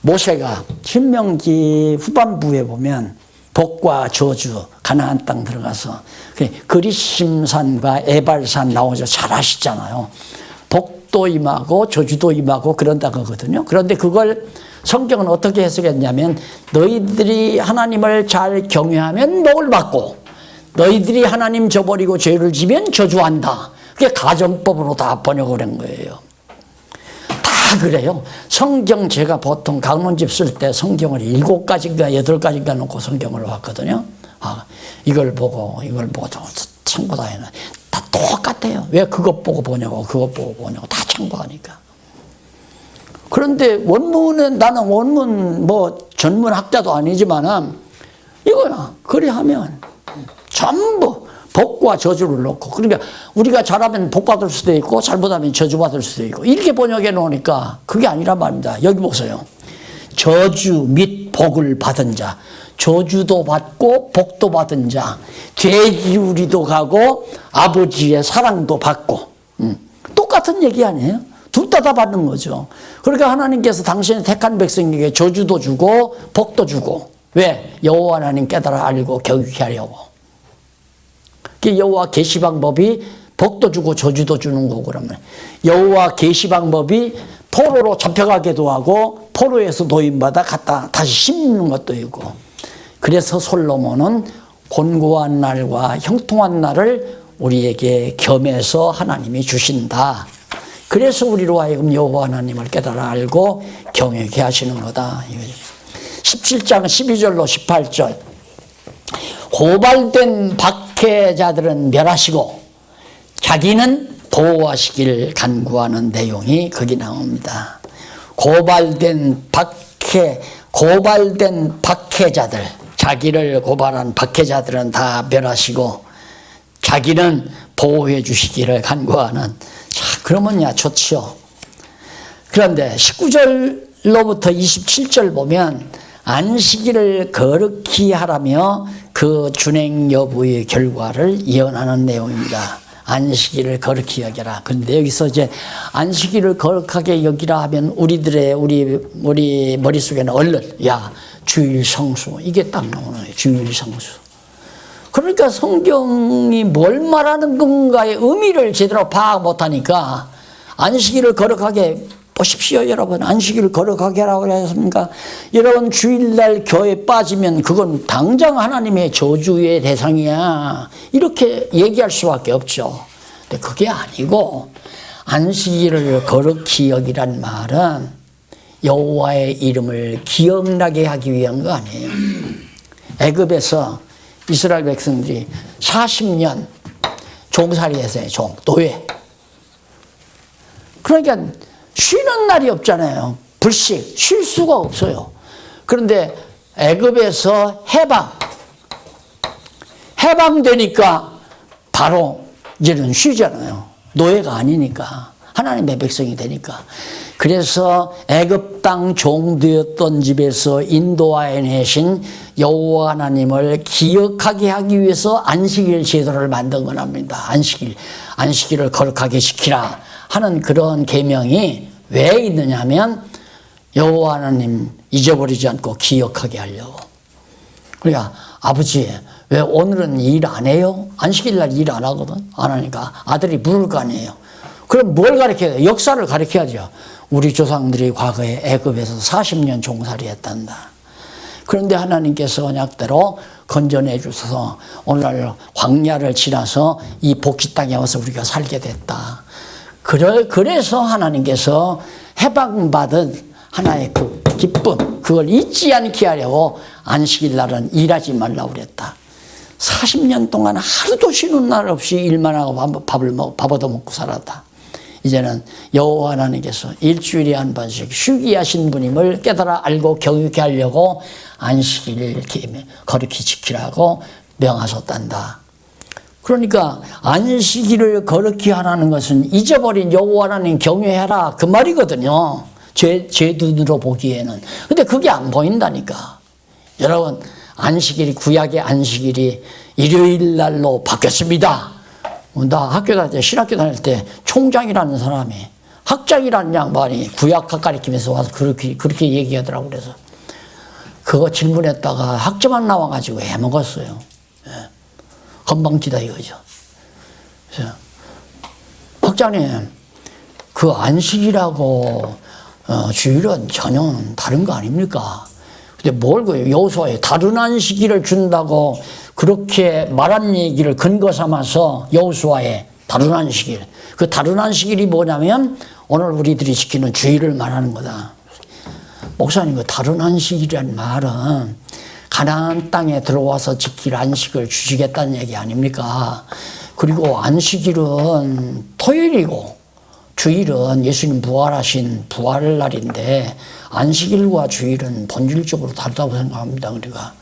S1: 모세가 신명기 후반부에 보면 복과 저주, 가나안 땅 들어가서 그리심산과 에발산 나오죠. 잘 아시잖아요. 복도 임하고 저주도 임하고 그런다 그거거든요. 그런데 그걸 성경은 어떻게 해석했냐면, 너희들이 하나님을 잘 경외하면 복을 받고 너희들이 하나님 저버리고 죄를 지면 저주한다. 그게 가정법으로 다 번역을 한 거예요. 다 그래요. 성경 제가 보통 강론집 쓸 때 성경을 7가지인가 8가지인가 놓고 성경을 봤거든요. 이걸 보고 참고 다 해놔. 다 똑같아요. 왜 그것 보고 보냐고, 그것 보고 보냐고, 다 참고하니까. 그런데 원문은, 나는 원문 뭐 전문 학자도 아니지만은 이거야. 그래 하면 전부 복과 저주를 놓고, 그러니까 우리가 잘하면 복 받을 수도 있고 잘못하면 저주 받을 수도 있고 이렇게 번역해 놓으니까 그게 아니란 말입니다. 여기 보세요. 저주 및 복을 받은 자, 저주도 받고 복도 받은 자, 죄지우리도 가고 아버지의 사랑도 받고, 똑같은 얘기 아니에요? 둘 다 받는 거죠. 그러니까 하나님께서 당신의 택한 백성에게 저주도 주고 복도 주고. 왜? 여호와 하나님 깨달아 알고 경외케 하려고. 그 여호와 계시 방법이 복도 주고 저주도 주는 거고. 그러면 여호와 계시 방법이 포로로 잡혀가기도 하고 포로에서 노임받아 갔다 다시 심는 것도 있고. 그래서 솔로몬은 곤고한 날과 형통한 날을 우리에게 겸해서 하나님이 주신다. 그래서 우리로 하여금 여호와 하나님을 깨달아 알고 경외케 하시는 거다. 17장 12절로 18절 고발된 박해자들은 멸하시고 자기는 보호하시길 간구하는 내용이 거기 나옵니다. 고발된 박해자들, 자기를 고발한 박해자들은 다 멸하시고 자기는 보호해 주시기를 간구하는. 자, 그러면야 좋지요. 그런데 19절로부터 27절 보면 안식일을 거룩히 하라며 그 준행 여부의 결과를 예언하는 내용입니다. 안식일을 거룩히 여기라. 그런데 여기서 이제 안식일을 거룩하게 여기라 하면 우리 머릿속에는 얼른 주일 성수 이게 딱 나오는 거예요. 주일 성수. 그러니까 성경이 뭘 말하는 건가의 의미를 제대로 파악 못하니까 안식일을 거룩하게 보십시오. 여러분, 안식일을 거룩하게 하라고 했습니까? 여러분, 주일날 교회 빠지면 그건 당장 하나님의 저주의 대상이야. 이렇게 얘기할 수밖에 없죠. 근데 그게 아니고 안식일을 거룩히 여기란 말은 여호와의 이름을 기억나게 하기 위한 거 아니에요. 애굽에서 이스라엘 백성들이 40년 종살이 했어요. 노예. 그러니까 쉬는 날이 없잖아요. 불식, 쉴 수가 없어요. 그런데 애굽에서 해방되니까 바로 이제는 쉬잖아요. 노예가 아니니까. 하나님의 백성이 되니까. 그래서 애굽 땅 종되었던 집에서 인도하여 내신 여호와 하나님을 기억하게 하기 위해서 안식일 제도를 만든 거랍니다. 안식일을 거룩하게 지키라 하는 그런 계명이 왜 있느냐 하면 여호와 하나님 잊어버리지 않고 기억하게 하려고. 그러니까 아버지 왜 오늘은 일 안 해요? 안식일 날 일 안 하거든. 안 하니까 아들이 물을 거 아니에요. 그럼 뭘 가르쳐야 돼? 역사를 가르쳐야죠. 우리 조상들이 과거에 애굽에서 40년 종살이 했단다. 그런데 하나님께서 언약대로 건져내 주셔서 오늘 광야를 지나서 이 복지 땅에 와서 우리가 살게 됐다. 그래서 하나님께서 해방받은 하나의 그 기쁨, 그걸 잊지 않게 하려고 안식일 날은 일하지 말라고 그랬다. 40년 동안 하루도 쉬는 날 없이 일만 하고 밥도 먹고 살았다. 이제는 여호와 하나님께서 일주일에 한 번씩 쉬게 하신 분임을 깨달아 알고 경유케 하려고 안식일을 거룩히 지키라고 명하셨단다. 그러니까 안식일을 거룩히 하라는 것은 잊어버린 여호와 하나님 경외해라 그 말이거든요. 제 눈으로 보기에는. 근데 그게 안 보인다니까. 여러분, 안식일이, 구약의 안식일이 일요일 날로 바뀌었습니다. 나 학교 다닐 때, 신학교 다닐 때 총장이라는 사람이, 학장이라는 양반이 구약학 가르치면서 와서 그렇게 얘기하더라고. 그래서 그거 질문했다가 학점만 나와가지고 해먹었어요. 예. 건방지다 이거죠. 그래서 학장님, 그 안식일하고 주일은 전혀 다른 거 아닙니까? 근데 뭘 그 여호수아에 다른 안식일을 준다고 그렇게 말한 얘기를 근거 삼아서 여호수아에 다른 안식일, 그 다른 안식일이 뭐냐면 오늘 우리들이 지키는 주일을 말하는 거다. 목사님, 그 다른 안식일이란 말은 가나안 땅에 들어와서 지킬 안식을 주시겠다는 얘기 아닙니까? 그리고 안식일은 토요일이고 주일은 예수님 부활하신 부활날인데 안식일과 주일은 본질적으로 다르다고 생각합니다. 우리가